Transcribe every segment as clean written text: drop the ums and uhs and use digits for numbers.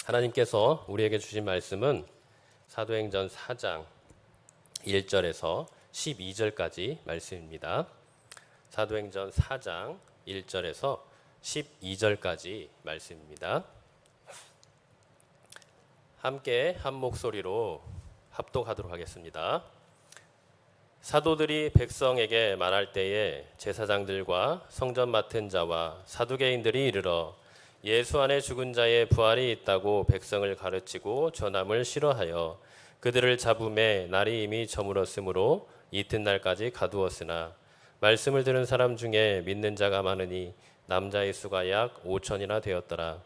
하나님께서 우리에게 주신 말씀은 사도행전 4장 1절에서 12절까지 말씀입니다. 사도행전 4장 1절에서 12절까지 말씀입니다. 함께 한 목소리로 합독하도록 하겠습니다. 사도들이 백성에게 말할 때에 제사장들과 성전 맡은 자와 사두개인들이 이르러 예수 안에 죽은 자의 부활이 있다고 백성을 가르치고 전함을 싫어하여 그들을 잡음에 날이 이미 저물었으므로 이튿날까지 가두었으나 말씀을 들은 사람 중에 믿는 자가 많으니 남자의 수가 약 5천이나 되었더라.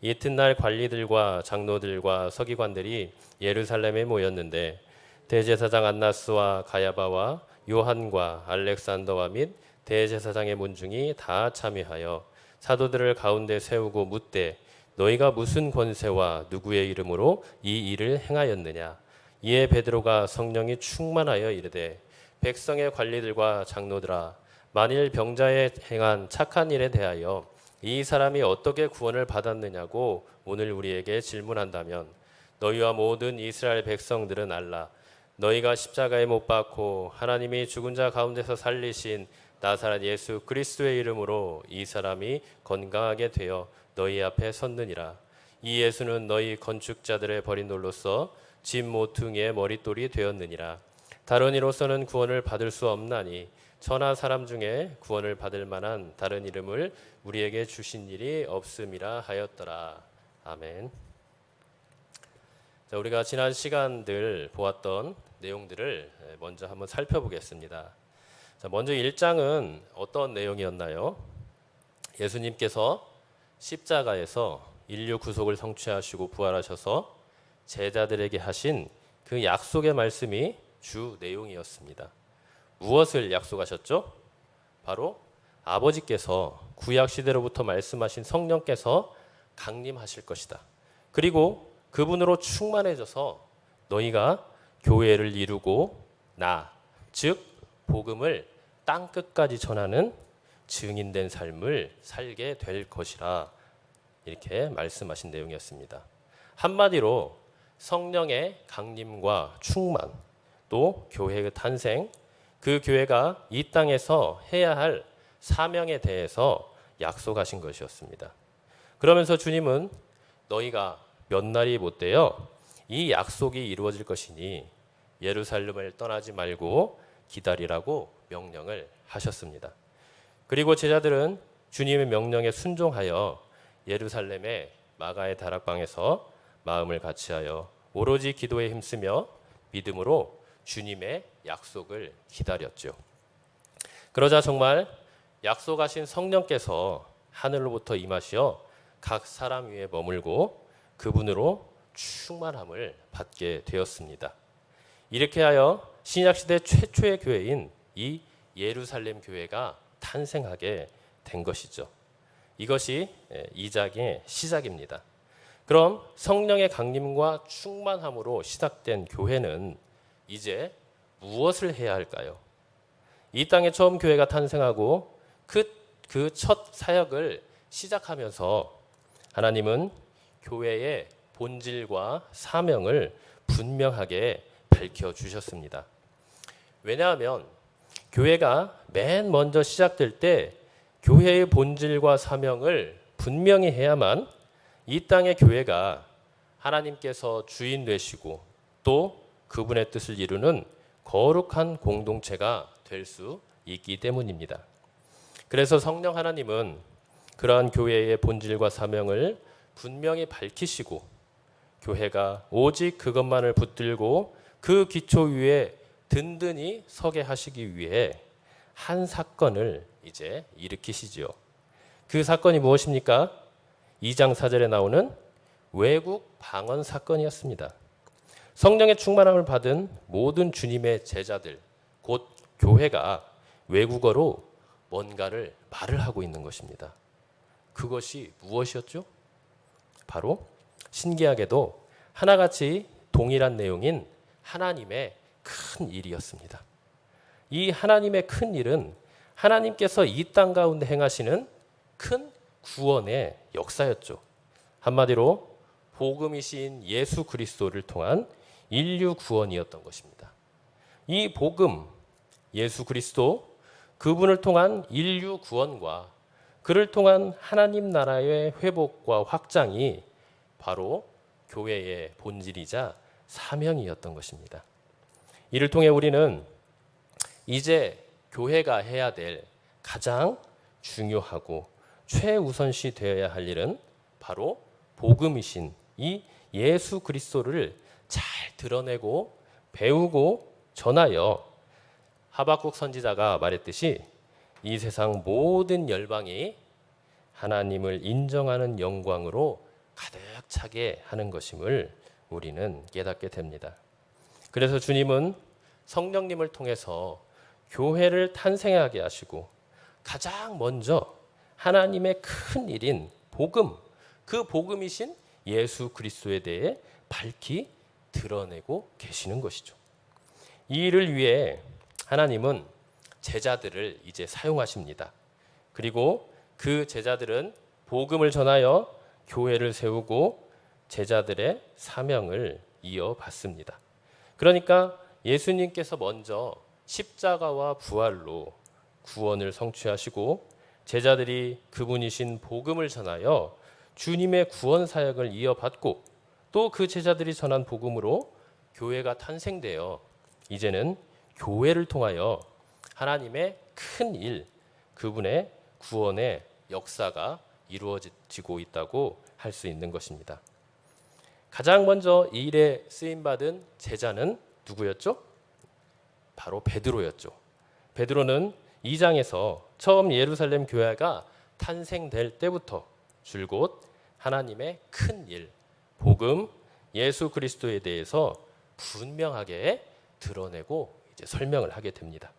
이튿날 관리들과 장로들과 서기관들이 예루살렘에 모였는데 대제사장 안나스와 가야바와 요한과 알렉산더와 및 대제사장의 문중이 다 참여하여 사도들을 가운데 세우고 묻되 너희가 무슨 권세와 누구의 이름으로 이 일을 행하였느냐. 이에 베드로가 성령이 충만하여 이르되 백성의 관리들과 장로들아, 만일 병자에 행한 착한 일에 대하여 이 사람이 어떻게 구원을 받았느냐고 오늘 우리에게 질문한다면 너희와 모든 이스라엘 백성들은 알라. 너희가 십자가에 못 박고 하나님이 죽은 자 가운데서 살리신 나사렛 예수 그리스도의 이름으로 이 사람이 건강하게 되어 너희 앞에 섰느니라. 이 예수는 너희 건축자들의 버린 돌로서 집 모퉁이의 머릿돌이 되었느니라. 다른 이로서는 구원을 받을 수 없나니 천하 사람 중에 구원을 받을 만한 다른 이름을 우리에게 주신 일이 없음이라 하였더라. 아멘. 자, 우리가 지난 시간들 보았던 내용들을 먼저 한번 살펴보겠습니다. 자, 먼저 1장은 어떤 내용이었나요? 예수님께서 십자가에서 인류 구속을 성취하시고 부활하셔서 제자들에게 하신 그 약속의 말씀이 주 내용이었습니다. 무엇을 약속하셨죠? 바로 아버지께서 구약 시대로부터 말씀하신 성령께서 강림하실 것이다. 그리고 그분으로 충만해져서 너희가 교회를 이루고 즉 복음을 땅 끝까지 전하는 증인된 삶을 살게 될 것이라, 이렇게 말씀하신 내용이었습니다. 한마디로 성령의 강림과 충만, 또 교회의 탄생, 그 교회가 이 땅에서 해야 할 사명에 대해서 약속하신 것이었습니다. 그러면서 주님은 너희가 몇 날이 못되어 이 약속이 이루어질 것이니 예루살렘을 떠나지 말고 기다리라고 명령을 하셨습니다. 그리고 제자들은 주님의 명령에 순종하여 예루살렘의 마가의 다락방에서 마음을 같이하여 오로지 기도에 힘쓰며 믿음으로 주님의 약속을 기다렸죠. 그러자 정말 약속하신 성령께서 하늘로부터 임하시어 각 사람 위에 머물고 그분으로 충만함을 받게 되었습니다. 이렇게 하여 신약시대 최초의 교회인 이 예루살렘 교회가 탄생하게 된 것이죠. 이것이 2장의 시작입니다. 그럼 성령의 강림과 충만함으로 시작된 교회는 이제 무엇을 해야 할까요? 이 땅에 처음 교회가 탄생하고 그 첫 사역을 시작하면서 하나님은 교회의 본질과 사명을 분명하게 밝혀주셨습니다. 왜냐하면 교회가 맨 먼저 시작될 때 교회의 본질과 사명을 분명히 해야만 이 땅의 교회가 하나님께서 주인 되시고 또 그분의 뜻을 이루는 거룩한 공동체가 될 수 있기 때문입니다. 그래서 성령 하나님은 그러한 교회의 본질과 사명을 분명히 밝히시고 교회가 오직 그것만을 붙들고 그 기초 위에 든든히 서게 하시기 위해 한 사건을 이제 일으키시지요. 그 사건이 무엇입니까? 2장 4절에 나오는 외국 방언 사건이었습니다. 성령의 충만함을 받은 모든 주님의 제자들, 곧 교회가 외국어로 뭔가를 말을 하고 있는 것입니다. 그것이 무엇이었죠? 바로 신기하게도 하나같이 동일한 내용인 하나님의 큰 일이었습니다. 이 하나님의 큰 일은 하나님께서 이 땅 가운데 행하시는 큰 구원의 역사였죠. 한마디로 복음이신 예수 그리스도를 통한 인류 구원이었던 것입니다. 이 복음, 예수 그리스도, 그분을 통한 인류 구원과 그를 통한 하나님 나라의 회복과 확장이 바로 교회의 본질이자 사명이었던 것입니다. 이를 통해 우리는 이제 교회가 해야 될 가장 중요하고 최우선시 되어야 할 일은 바로 복음이신 이 예수 그리스도를 잘 드러내고 배우고 전하여 하박국 선지자가 말했듯이 이 세상 모든 열방이 하나님을 인정하는 영광으로 가득 차게 하는 것임을 우리는 깨닫게 됩니다. 그래서 주님은 성령님을 통해서 교회를 탄생하게 하시고 가장 먼저 하나님의 큰 일인 복음, 그 복음이신 예수 그리스도에 대해 밝히 드러내고 계시는 것이죠. 이 일을 위해 하나님은 제자들을 이제 사용하십니다. 그리고 그 제자들은 복음을 전하여 교회를 세우고 제자들의 사명을 이어받습니다. 그러니까 예수님께서 먼저 십자가와 부활로 구원을 성취하시고 제자들이 그분이신 복음을 전하여 주님의 구원 사역을 이어받고 또 그 제자들이 전한 복음으로 교회가 탄생되어 이제는 교회를 통하여 하나님의 큰 일, 그분의 구원의 역사가 이루어지고 있다고 할 수 있는 것입니다. 가장 먼저 이 일에 쓰임받은 제자는 누구였죠? 바로 베드로였죠. 베드로는 2장에서 처음 예루살렘 교회가 탄생될 때부터 줄곧 하나님의 큰 일, 복음, 예수 그리스도에 대해서 분명하게 드러내고 이제 설명을 하게 됩니다.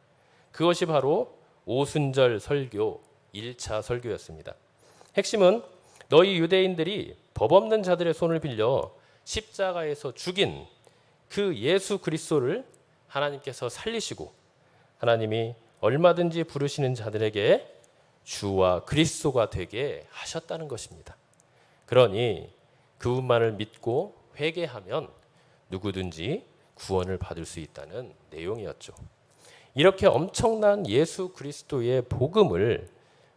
그것이 바로 오순절 설교 1차 설교였습니다. 핵심은 너희 유대인들이 법 없는 자들의 손을 빌려 십자가에서 죽인 그 예수 그리스도를 하나님께서 살리시고 하나님이 얼마든지 부르시는 자들에게 주와 그리스도가 되게 하셨다는 것입니다. 그러니 그분만을 믿고 회개하면 누구든지 구원을 받을 수 있다는 내용이었죠. 이렇게 엄청난 예수 그리스도의 복음을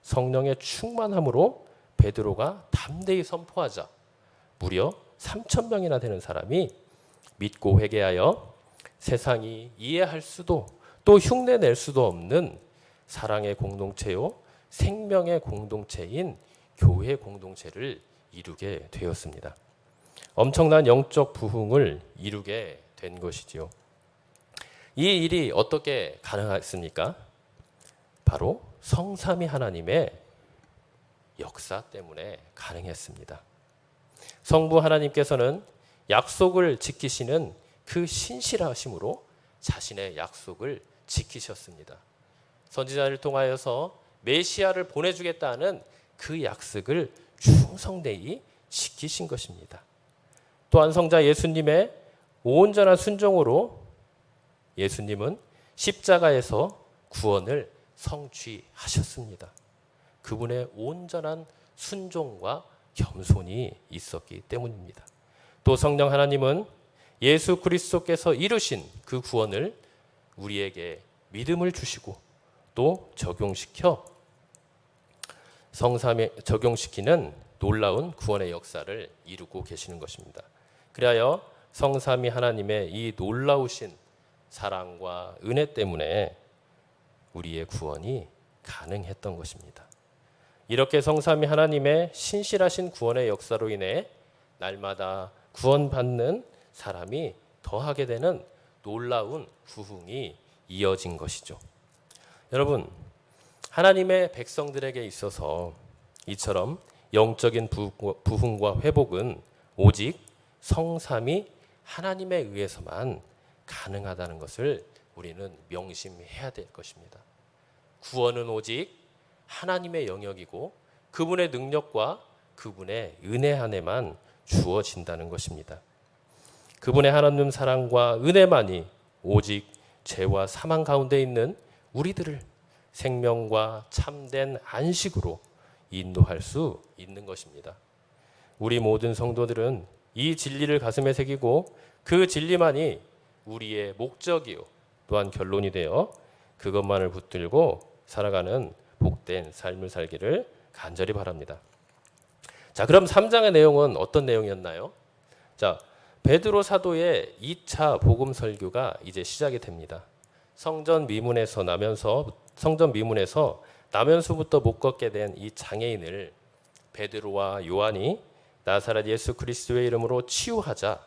성령의 충만함으로 베드로가 담대히 선포하자 무려 3,000명이나 되는 사람이 믿고 회개하여 세상이 이해할 수도 또 흉내낼 수도 없는 사랑의 공동체요 생명의 공동체인 교회 공동체를 이루게 되었습니다. 엄청난 영적 부흥을 이루게 된 것이지요. 이 일이 어떻게 가능했습니까? 바로 성삼위 하나님의 역사 때문에 가능했습니다. 성부 하나님께서는 약속을 지키시는 그 신실하심으로 자신의 약속을 지키셨습니다. 선지자를 통하여서 메시아를 보내주겠다는 그 약속을 충성되이 지키신 것입니다. 또한 성자 예수님의 온전한 순종으로 예수님은 십자가에서 구원을 성취하셨습니다. 그분의 온전한 순종과 겸손이 있었기 때문입니다. 또 성령 하나님은 예수 그리스도께서 이루신 그 구원을 우리에게 믿음을 주시고 또 적용시켜 성삼에 적용시키는 놀라운 구원의 역사를 이루고 계시는 것입니다. 그리하여 성삼위 하나님의 이 놀라우신 사랑과 은혜 때문에 우리의 구원이 가능했던 것입니다. 이렇게 성삼위 하나님의 신실하신 구원의 역사로 인해 날마다 구원받는 사람이 더하게 되는 놀라운 부흥이 이어진 것이죠. 여러분, 하나님의 백성들에게 있어서 이처럼 영적인 부흥과 회복은 오직 성삼위 하나님에 의해서만 가능하다는 것을 우리는 명심해야 될 것입니다. 구원은 오직 하나님의 영역이고 그분의 능력과 그분의 은혜 안에만 주어진다는 것입니다. 그분의 하나님 사랑과 은혜만이 오직 죄와 사망 가운데 있는 우리들을 생명과 참된 안식으로 인도할 수 있는 것입니다. 우리 모든 성도들은 이 진리를 가슴에 새기고 그 진리만이 우리의 목적이요 또한 결론이 되어 그것만을 붙들고 살아가는 복된 삶을 살기를 간절히 바랍니다. 자, 그럼 3장의 내용은 어떤 내용이었나요? 자, 베드로 사도의 2차 복음 설교가 이제 시작이 됩니다. 성전 미문에서 나면서부터 못 걷게 된 이 장애인을 베드로와 요한이 나사렛 예수 그리스도의 이름으로 치유하자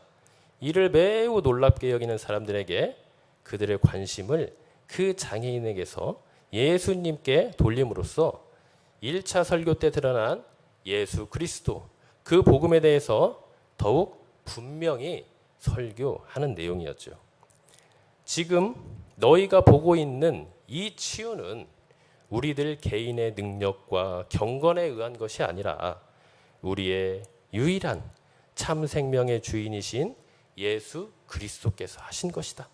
이를 매우 놀랍게 여기는 사람들에게 그들의 관심을 그 장애인에게서 예수님께 돌림으로써 1차 설교 때 드러난 예수 그리스도 그 복음에 대해서 더욱 분명히 설교하는 내용이었죠. 지금 너희가 보고 있는 이 치유는 우리들 개인의 능력과 경건에 의한 것이 아니라 우리의 유일한 참 생명의 주인이신 예수 그리스도께서 하신 것이다.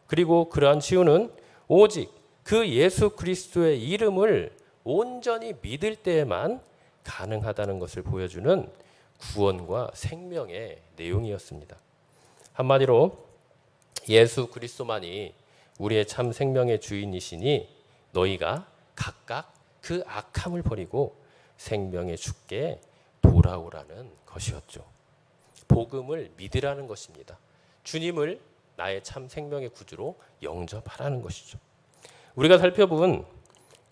그리고 그러한 치유는 오직 그 예수 그리스도의 이름을 온전히 믿을 때에만 가능하다는 것을 보여주는 구원과 생명의 내용이었습니다. 한마디로 예수 그리스도만이 우리의 참 생명의 주인이시니 너희가 각각 그 악함을 버리고 생명의 주께 돌아오라는 것이었죠. 복음을 믿으라는 것입니다. 주님을 나의 참 생명의 구주로 영접하라는 것이죠. 우리가 살펴본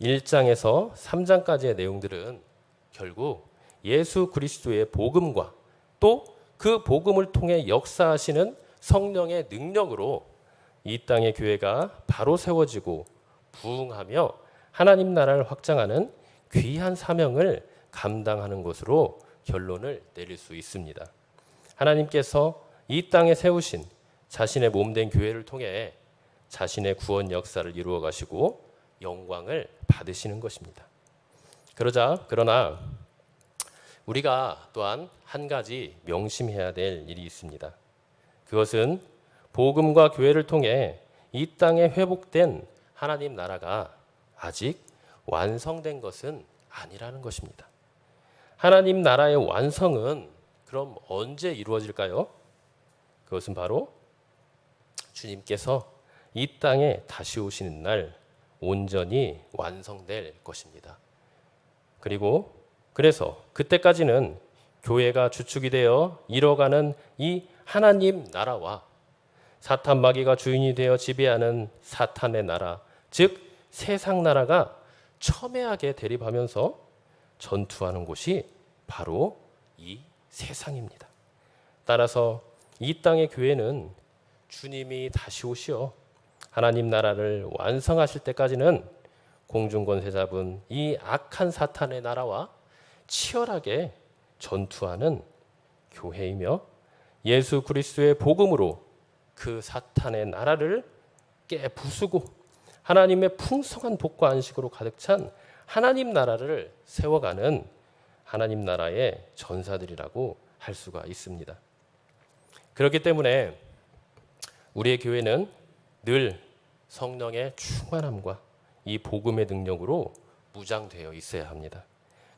1장에서 3장까지의 내용들은 결국 예수 그리스도의 복음과 또 그 복음을 통해 역사하시는 성령의 능력으로 이 땅의 교회가 바로 세워지고 부흥하며 하나님 나라를 확장하는 귀한 사명을 감당하는 것으로 결론을 내릴 수 있습니다. 하나님께서 이 땅에 세우신 자신의 몸된 교회를 통해 자신의 구원 역사를 이루어 가시고 영광을 받으시는 것입니다. 그러나 우리가 또한 한 가지 명심해야 될 일이 있습니다. 그것은 복음과 교회를 통해 이 땅에 회복된 하나님 나라가 아직 완성된 것은 아니라는 것입니다. 하나님 나라의 완성은 그럼 언제 이루어질까요? 그것은 바로 주님께서 이 땅에 다시 오시는 날 온전히 완성될 것입니다. 그래서 그때까지는 교회가 주축이 되어 이뤄가는 이 하나님 나라와 사탄 마귀가 주인이 되어 지배하는 사탄의 나라, 즉 세상 나라가 첨예하게 대립하면서 전투하는 곳이 바로 이 세상입니다. 따라서 이 땅의 교회는 주님이 다시 오시어 하나님 나라를 완성하실 때까지는 공중권세 잡은 이 악한 사탄의 나라와 치열하게 전투하는 교회이며 예수 그리스도의 복음으로 그 사탄의 나라를 깨부수고 하나님의 풍성한 복과 안식으로 가득 찬 하나님 나라를 세워가는 하나님 나라의 전사들이라고 할 수가 있습니다. 그렇기 때문에 우리의 교회는 늘 성령의 충만함과 이 복음의 능력으로 무장되어 있어야 합니다.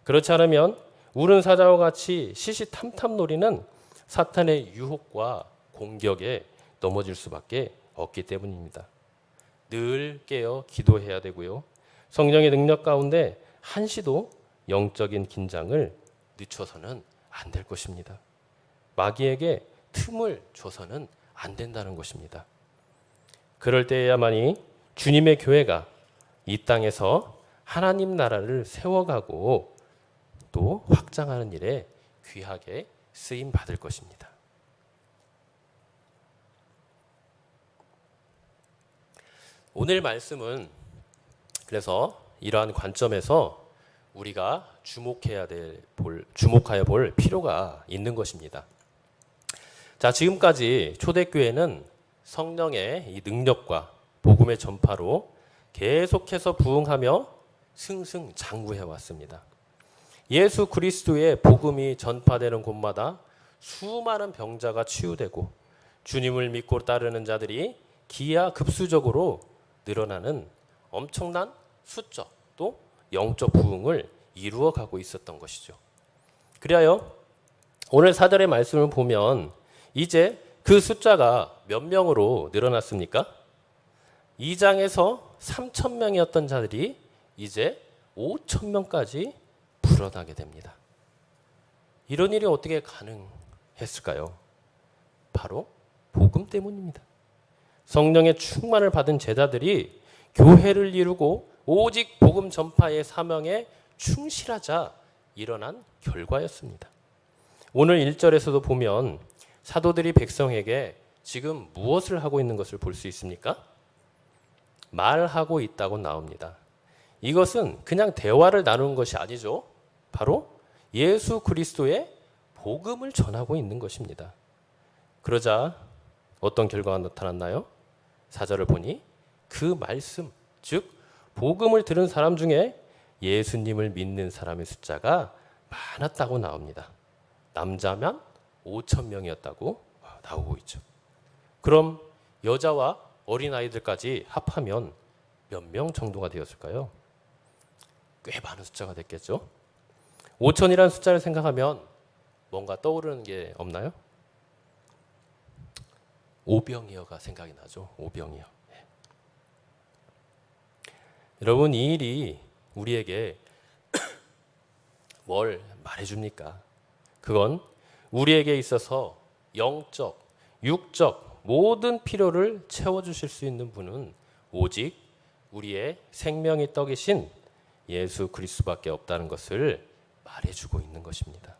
그렇지 않으면 우는 사자와 같이 시시탐탐 노리는 사탄의 유혹과 공격에 넘어질 수밖에 없기 때문입니다. 늘 깨어 기도해야 되고요. 성령의 능력 가운데 한시도 영적인 긴장을 늦춰서는 안 될 것입니다. 마귀에게 틈을 줘서는 안 된다는 것입니다. 그럴 때에야만이 주님의 교회가 이 땅에서 하나님 나라를 세워가고 또 확장하는 일에 귀하게 쓰임 받을 것입니다. 오늘 말씀은 그래서 이러한 관점에서 우리가 주목하여 볼 필요가 있는 것입니다. 자, 지금까지 초대교회는 성령의 이 능력과 복음의 전파로 계속해서 부흥하며 승승장구해 왔습니다. 예수 그리스도의 복음이 전파되는 곳마다 수많은 병자가 치유되고 주님을 믿고 따르는 자들이 기하급수적으로 늘어나는 엄청난 수적 또 영적 부흥을 이루어가고 있었던 것이죠. 그리하여 오늘 4절의 말씀을 보면 이제 그 숫자가 몇 명으로 늘어났습니까? 2장에서 3,000명이었던 자들이 이제 5,000명까지 불어나게 됩니다. 이런 일이 어떻게 가능했을까요? 바로 복음 때문입니다. 성령의 충만을 받은 제자들이 교회를 이루고 오직 복음 전파의 사명에 충실하자 일어난 결과였습니다. 오늘 1절에서도 보면 사도들이 백성에게 지금 무엇을 하고 있는 것을 볼 수 있습니까? 말하고 있다고 나옵니다. 이것은 그냥 대화를 나누는 것이 아니죠. 바로 예수 그리스도의 복음을 전하고 있는 것입니다. 그러자 어떤 결과가 나타났나요? 4절을 보니 그 말씀, 즉 복음을 들은 사람 중에 예수님을 믿는 사람의 숫자가 많았다고 나옵니다. 남자면 5,000명이었다고 나오고 있죠. 그럼 여자와 어린아이들까지 합하면 몇 명 정도가 되었을까요? 꽤 많은 숫자가 됐겠죠. 5,000이라는 숫자를 생각하면 뭔가 떠오르는 게 없나요? 오병이어가 생각이 나죠. 오병이어. 여러분, 이 일이 우리에게 뭘 말해줍니까? 그건 우리에게 있어서 영적, 육적 모든 필요를 채워주실 수 있는 분은 오직 우리의 생명의 떡이신 예수 그리스도밖에 없다는 것을 말해주고 있는 것입니다.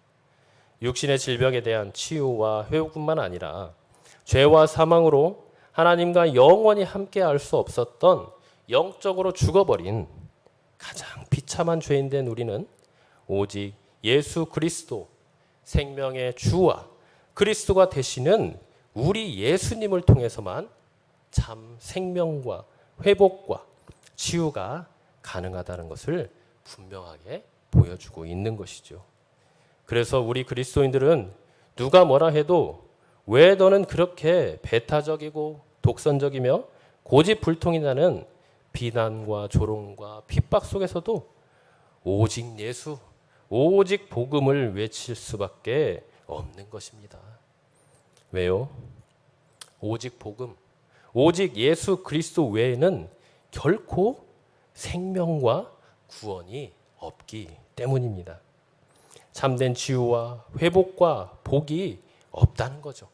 육신의 질병에 대한 치유와 회복뿐만 아니라 죄와 사망으로 하나님과 영원히 함께할 수 없었던 영적으로 죽어버린 가장 비참한 죄인 된 우리는 오직 예수 그리스도 생명의 주와 그리스도가 되시는 우리 예수님을 통해서만 참 생명과 회복과 치유가 가능하다는 것을 분명하게 보여주고 있는 것이죠. 그래서 우리 그리스도인들은 누가 뭐라 해도 왜 너는 그렇게 배타적이고 독선적이며 고집불통이 나는 비난과 조롱과 핍박 속에서도 오직 예수, 오직 복음을 외칠 수밖에 없는 것입니다. 왜요? 오직 복음, 오직 예수 그리스도 외에는 결코 생명과 구원이 없기 때문입니다. 참된 치유와 회복과 복이 없다는 거죠.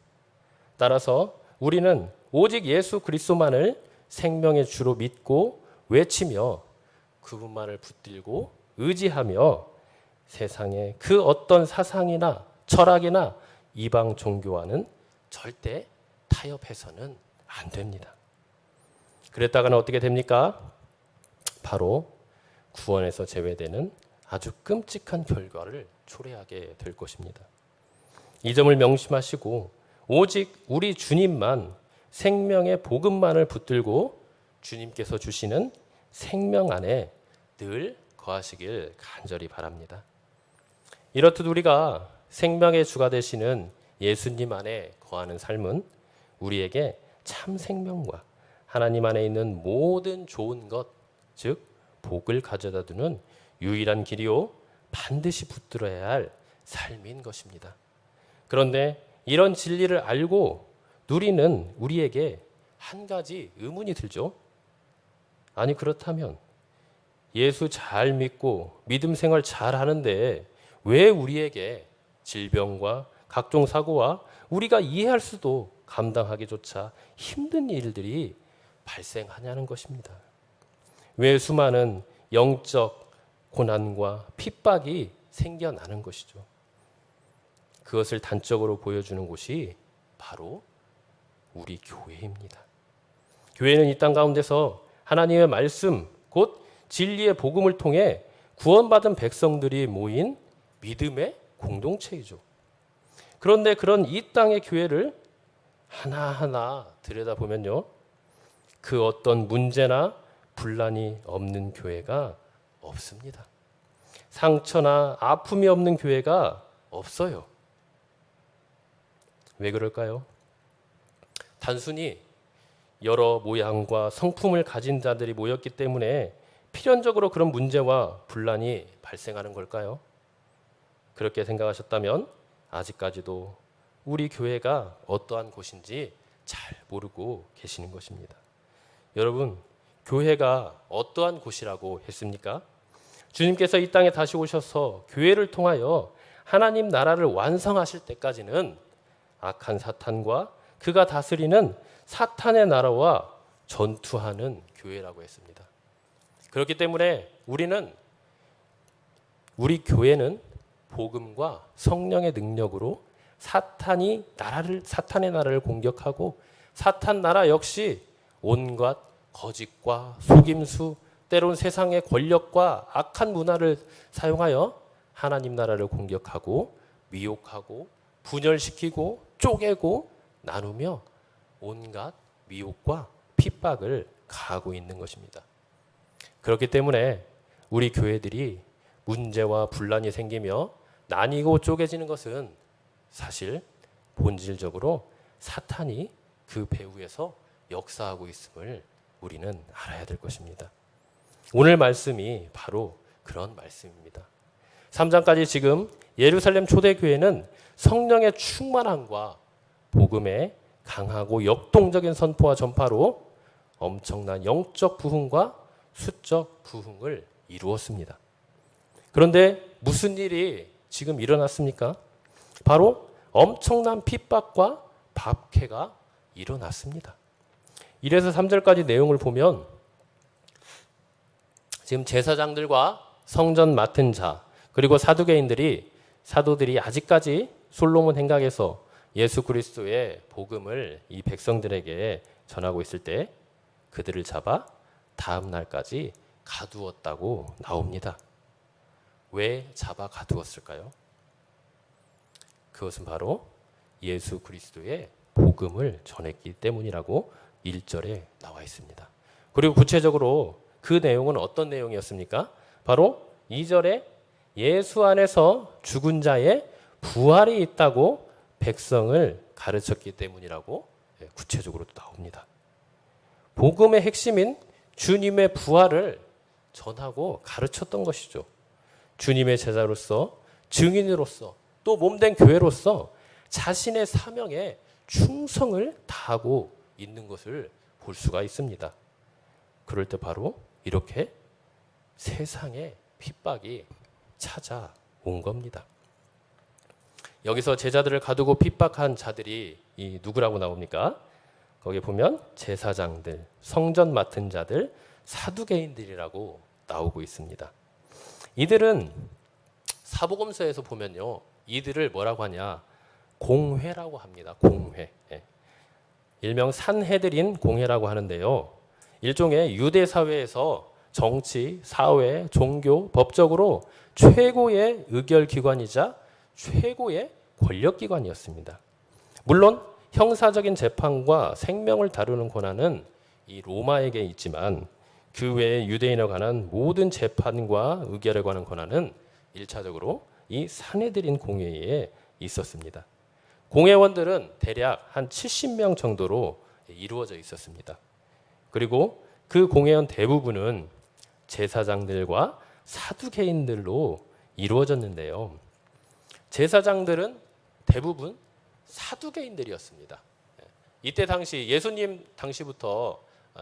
따라서 우리는 오직 예수 그리스도만을 생명의 주로 믿고 외치며 그분만을 붙들고 의지하며 세상의 그 어떤 사상이나 철학이나 이방 종교와는 절대 타협해서는 안 됩니다. 그랬다가는 어떻게 됩니까? 바로 구원에서 제외되는 아주 끔찍한 결과를 초래하게 될 것입니다. 이 점을 명심하시고 오직 우리 주님만 생명의 복음만을 붙들고 주님께서 주시는 생명 안에 늘 거하시길 간절히 바랍니다. 이렇듯 우리가 생명의 주가 되시는 예수님 안에 거하는 삶은 우리에게 참 생명과 하나님 안에 있는 모든 좋은 것, 즉 복을 가져다 두는 유일한 길이요 반드시 붙들어야 할 삶인 것입니다. 그런데 이런 진리를 알고 누리는 우리에게 한 가지 의문이 들죠. 아니 그렇다면 예수 잘 믿고 믿음 생활 잘 하는데 왜 우리에게 질병과 각종 사고와 우리가 이해할 수도 감당하기조차 힘든 일들이 발생하냐는 것입니다. 왜 수많은 영적 고난과 핍박이 생겨나는 것이죠. 그것을 단적으로 보여주는 곳이 바로 우리 교회입니다. 교회는 이 땅 가운데서 하나님의 말씀, 곧 진리의 복음을 통해 구원받은 백성들이 모인 믿음의 공동체이죠. 그런데 그런 이 땅의 교회를 하나하나 들여다보면요, 그 어떤 문제나 분란이 없는 교회가 없습니다. 상처나 아픔이 없는 교회가 없어요. 왜 그럴까요? 단순히 여러 모양과 성품을 가진 자들이 모였기 때문에 필연적으로 그런 문제와 분란이 발생하는 걸까요? 그렇게 생각하셨다면 아직까지도 우리 교회가 어떠한 곳인지 잘 모르고 계시는 것입니다. 여러분, 교회가 어떠한 곳이라고 했습니까? 주님께서 이 땅에 다시 오셔서 교회를 통하여 하나님 나라를 완성하실 때까지는 악한 사탄과 그가 다스리는 사탄의 나라와 전투하는 교회라고 했습니다. 그렇기 때문에 우리 교회는 복음과 성령의 능력으로 사탄의 나라를 공격하고 사탄 나라 역시 온갖 거짓과 속임수, 때론 세상의 권력과 악한 문화를 사용하여 하나님 나라를 공격하고 미혹하고 분열시키고 쪼개고 나누며 온갖 미혹과 핍박을 가하고 있는 것입니다. 그렇기 때문에 우리 교회들이 문제와 분란이 생기며 나뉘고 쪼개지는 것은 사실 본질적으로 사탄이 그 배후에서 역사하고 있음을 우리는 알아야 될 것입니다. 오늘 말씀이 바로 그런 말씀입니다. 3장까지 지금 예루살렘 초대교회는 성령의 충만함과 복음의 강하고 역동적인 선포와 전파로 엄청난 영적 부흥과 수적 부흥을 이루었습니다. 그런데 무슨 일이 지금 일어났습니까? 바로 엄청난 핍박과 박해가 일어났습니다. 1에서 3절까지 내용을 보면 지금 제사장들과 성전 맡은 자 그리고 사도들이 아직까지 솔로몬 행각에서 예수 그리스도의 복음을 이 백성들에게 전하고 있을 때 그들을 잡아 다음 날까지 가두었다고 나옵니다. 왜 잡아 가두었을까요? 그것은 바로 예수 그리스도의 복음을 전했기 때문이라고 1절에 나와 있습니다. 그리고 구체적으로 그 내용은 어떤 내용이었습니까? 바로 2절에 예수 안에서 죽은 자의 부활이 있다고 백성을 가르쳤기 때문이라고 구체적으로 나옵니다. 복음의 핵심인 주님의 부활을 전하고 가르쳤던 것이죠. 주님의 제자로서, 증인으로서, 또 몸된 교회로서 자신의 사명에 충성을 다하고 있는 것을 볼 수가 있습니다. 그럴 때 바로 이렇게 세상의 핍박이 찾아온 겁니다. 여기서 제자들을 가두고 핍박한 자들이 이 누구라고 나옵니까? 거기 보면 제사장들, 성전 맡은 자들, 사두개인들이라고 나오고 있습니다. 이들은 사복음서에서 보면요, 이들을 뭐라고 하냐? 공회라고 합니다. 공회. 일명 산헤드린 공회라고 하는데요. 일종의 유대 사회에서 정치, 사회, 종교, 법적으로 최고의 의결기관이자 최고의 권력기관이었습니다. 물론 형사적인 재판과 생명을 다루는 권한은 이 로마에게 있지만 그 외에 유대인에 관한 모든 재판과 의결에 관한 권한은 1차적으로 이 산헤드린 공회에 있었습니다. 공회원들은 대략 한 70명 정도로 이루어져 있었습니다. 그리고 그 공회원 대부분은 제사장들과 사두개인들로 이루어졌는데요. 제사장들은 대부분 사두개인들이었습니다. 이때 당시 예수님 당시부터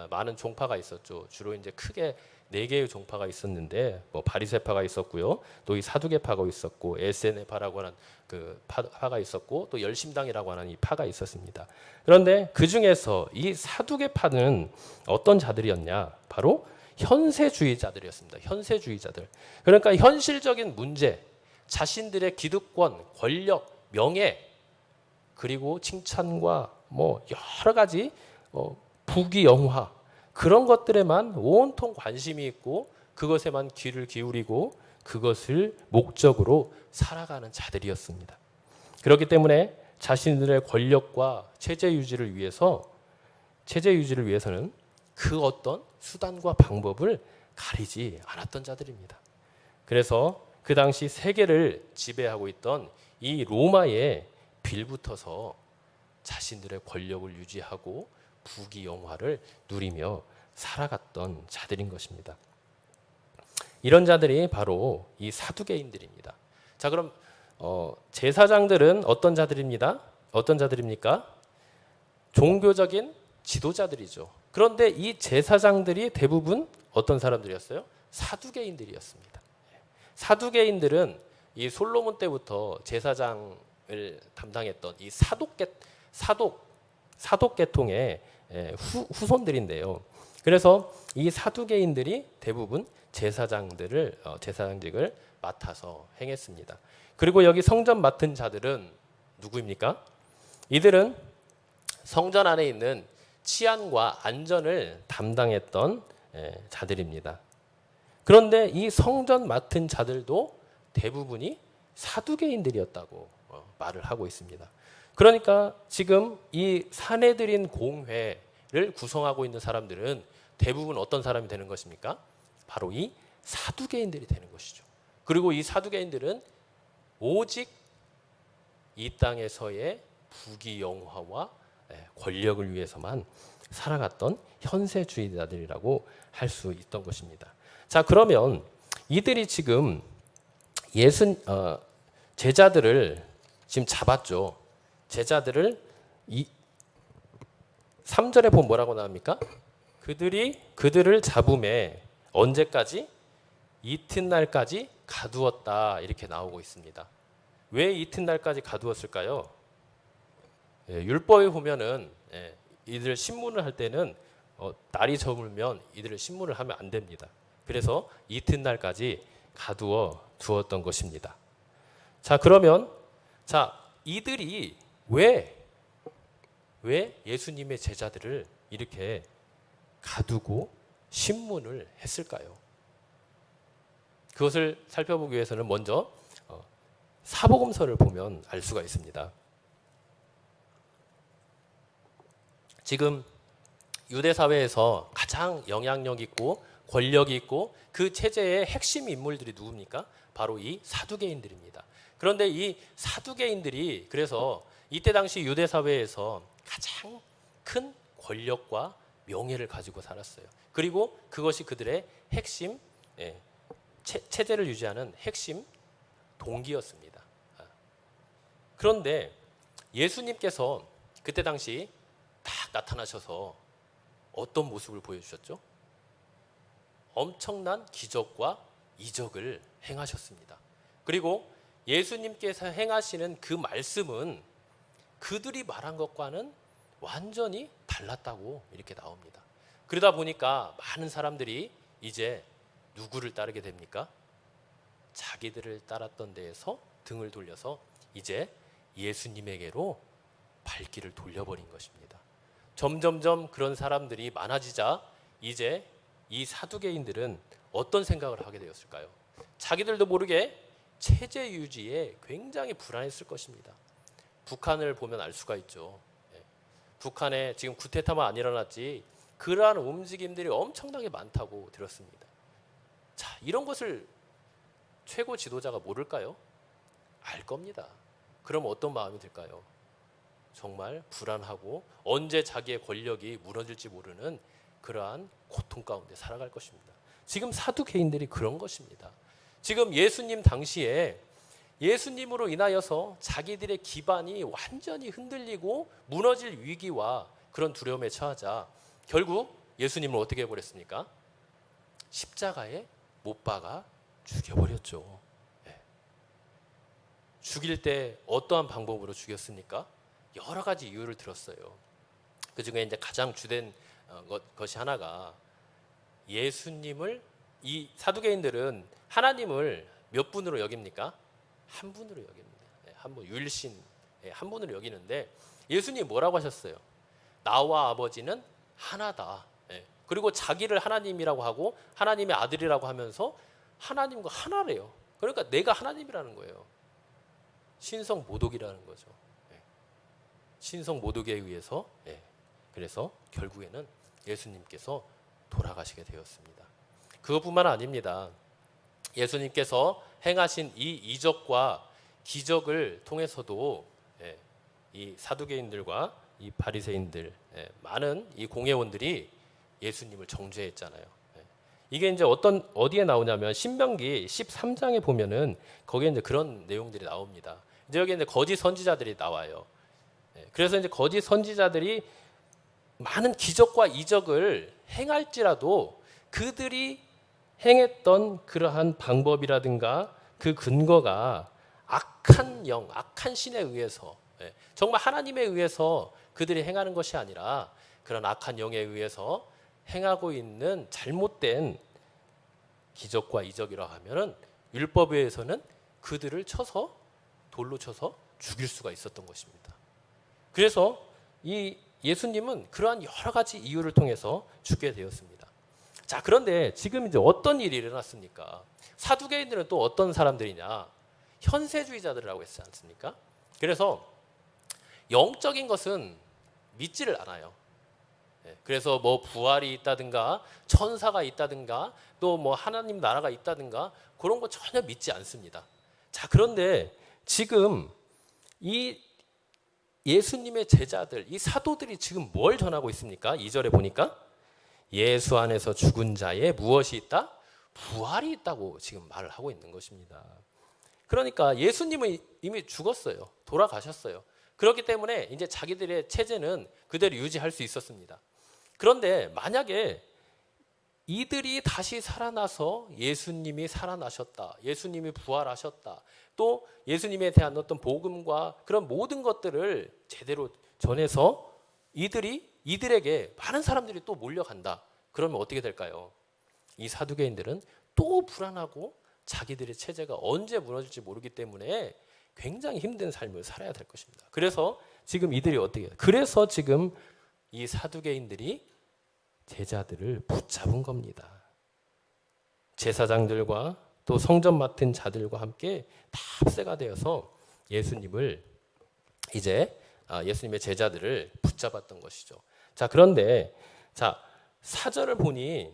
많은 종파가 있었죠. 주로 이제 크게 4개의 종파가 있었는데 뭐 바리새파가 있었고요. 또 이 사두개파가 있었고 에세네파라고 하는 그 파가 있었고 또 열심당이라고 하는 이 파가 있었습니다. 그런데 그 중에서 이 사두개파는 어떤 자들이었냐? 바로 현세주의자들이었습니다. 현세주의자들. 그러니까 현실적인 문제, 자신들의 기득권, 권력, 명예, 그리고 칭찬과 뭐 여러 가지 부귀영화 그런 것들에만 온통 관심이 있고 그것에만 귀를 기울이고 그것을 목적으로 살아가는 자들이었습니다. 그렇기 때문에 자신들의 권력과 체제 유지를 위해서는 그 어떤 수단과 방법을 가리지 않았던 자들입니다. 그래서 그 당시 세계를 지배하고 있던 이 로마에 빌붙어서 자신들의 권력을 유지하고 부귀영화를 누리며 살아갔던 자들인 것입니다. 이런 자들이 바로 이 사두개인들입니다. 자, 그럼 제사장들은 어떤 자들입니다? 어떤 자들입니까? 종교적인 지도자들이죠. 그런데 이 제사장들이 대부분 어떤 사람들이었어요? 사두개인들이었습니다. 사두개인들은 이 솔로몬 때부터 제사장을 담당했던 이 사독계통의 후손들인데요. 그래서 이 사두개인들이 대부분 제사장직을 맡아서 행했습니다. 그리고 여기 성전 맡은 자들은 누구입니까? 이들은 성전 안에 있는 치안과 안전을 담당했던 자들입니다. 그런데 이 성전 맡은 자들도 대부분이 사두개인들이었다고 말을 하고 있습니다. 그러니까 지금 이 사내들인 공회를 구성하고 있는 사람들은 대부분 어떤 사람이 되는 것입니까? 바로 이 사두개인들이 되는 것이죠. 그리고 이 사두개인들은 오직 이 땅에서의 부귀영화와 권력을 위해서만 살아갔던 현세주의자들이라고 할 수 있던 것입니다. 자, 그러면 이들이 지금 제자들을 지금 잡았죠. 제자들을 3절에 보면 뭐라고 나옵니까? 그들을 잡음에 언제까지? 이튿날까지 가두었다 이렇게 나오고 있습니다. 왜 이튿날까지 가두었을까요? 율법에 보면은 이들 신문을 할 때는 날이 저물면 이들을 신문을 하면 안 됩니다. 그래서 이튿날까지 가두어 두었던 것입니다. 자, 그러면 이들이 왜 예수님의 제자들을 이렇게 가두고 신문을 했을까요? 그것을 살펴보기 위해서는 먼저 사복음서를 보면 알 수가 있습니다. 지금 유대 사회에서 가장 영향력 있고 권력이 있고 그 체제의 핵심 인물들이 누굽니까? 바로 이 사두개인들입니다. 그런데 이 사두개인들이 그래서 이때 당시 유대 사회에서 가장 큰 권력과 명예를 가지고 살았어요. 그리고 그것이 그들의 핵심 체제를 유지하는 핵심 동기였습니다. 그런데 예수님께서 그때 당시 딱 나타나셔서 어떤 모습을 보여주셨죠? 엄청난 기적과 이적을 행하셨습니다. 그리고 예수님께서 행하시는 그 말씀은 그들이 말한 것과는 완전히 달랐다고 이렇게 나옵니다. 그러다 보니까 많은 사람들이 이제 누구를 따르게 됩니까? 자기들을 따랐던 데에서 등을 돌려서 이제 예수님에게로 발길을 돌려버린 것입니다. 점점점 그런 사람들이 많아지자 이제 이 사두개인들은 어떤 생각을 하게 되었을까요? 자기들도 모르게 체제 유지에 굉장히 불안했을 것입니다. 북한을 보면 알 수가 있죠. 북한에 지금 쿠데타만 안 일어났지 그러한 움직임들이 엄청나게 많다고 들었습니다. 자, 이런 것을 최고 지도자가 모를까요? 알 겁니다. 그럼 어떤 마음이 들까요? 정말 불안하고 언제 자기의 권력이 무너질지 모르는 그러한 고통 가운데 살아갈 것입니다. 지금 사두개인들이 그런 것입니다. 지금 예수님 당시에 예수님으로 인하여서 자기들의 기반이 완전히 흔들리고 무너질 위기와 그런 두려움에 처하자 결국 예수님을 어떻게 해버렸습니까? 십자가에 못 박아 죽여버렸죠. 죽일 때 어떠한 방법으로 죽였습니까? 여러 가지 이유를 들었어요. 그 중에 이제 가장 주된 것이 하나가 예수님을 이 사두개인들은 하나님을 몇 분으로 여깁니까? 한 분으로 여깁니다. 한 분, 유일신 한 분으로 여기는데 예수님이 뭐라고 하셨어요? 나와 아버지는 하나다. 그리고 자기를 하나님이라고 하고 하나님의 아들이라고 하면서 하나님과 하나래요. 그러니까 내가 하나님이라는 거예요. 신성 모독이라는 거죠. 신성 모독에 의해서 그래서 결국에는 예수님께서 돌아가시게 되었습니다. 그것뿐만 아닙니다. 예수님께서 행하신 이 이적과 기적을 통해서도 이 사두개인들과 이 바리새인들 많은 이 공회원들이 예수님을 정죄했잖아요. 이게 이제 어디에 나오냐면 신명기 13장에 보면은 거기에 이제 그런 내용들이 나옵니다. 이제 여기 이제 거짓 선지자들이 나와요. 그래서 이제 거짓 선지자들이 많은 기적과 이적을 행할지라도 그들이 행했던 그러한 방법이라든가 그 근거가 악한 영, 악한 신에 의해서, 정말 하나님에 의해서 그들이 행하는 것이 아니라 그런 악한 영에 의해서 행하고 있는 잘못된 기적과 이적이라 하면은 율법에 의해서는 그들을 쳐서 돌로 쳐서 죽일 수가 있었던 것입니다. 그래서 이 예수님은 그러한 여러 가지 이유를 통해서 죽게 되었습니다. 자, 그런데 지금 이제 어떤 일이 일어났습니까? 사두개인들은 또 어떤 사람들이냐? 현세주의자들이라고 했지 않습니까? 그래서 영적인 것은 믿지를 않아요. 그래서 뭐 부활이 있다든가 천사가 있다든가 또 뭐 하나님 나라가 있다든가 그런 거 전혀 믿지 않습니다. 자, 그런데 지금 이 예수님의 제자들, 이 사도들이 지금 뭘 전하고 있습니까? 2절에 보니까 예수 안에서 죽은 자에 무엇이 있다? 부활이 있다고 지금 말을 하고 있는 것입니다. 그러니까 예수님은 이미 죽었어요. 돌아가셨어요. 그렇기 때문에 이제 자기들의 체제는 그대로 유지할 수 있었습니다. 그런데 만약에 이들이 다시 살아나서 예수님이 살아나셨다, 예수님이 부활하셨다, 또 예수님에 대한 어떤 복음과 그런 모든 것들을 제대로 전해서 이들에게 많은 사람들이 또 몰려간다. 그러면 어떻게 될까요? 이 사두개인들은 또 불안하고 자기들의 체제가 언제 무너질지 모르기 때문에 굉장히 힘든 삶을 살아야 될 것입니다. 그래서 지금 이들이 어떻게 해요? 그래서 지금 이 사두개인들이 제자들을 붙잡은 겁니다. 제사장들과 또 성전 맡은 자들과 함께 다 합세가 되어서 예수님의 제자들을 붙잡았던 것이죠. 자, 그런데 자, 4절을 보니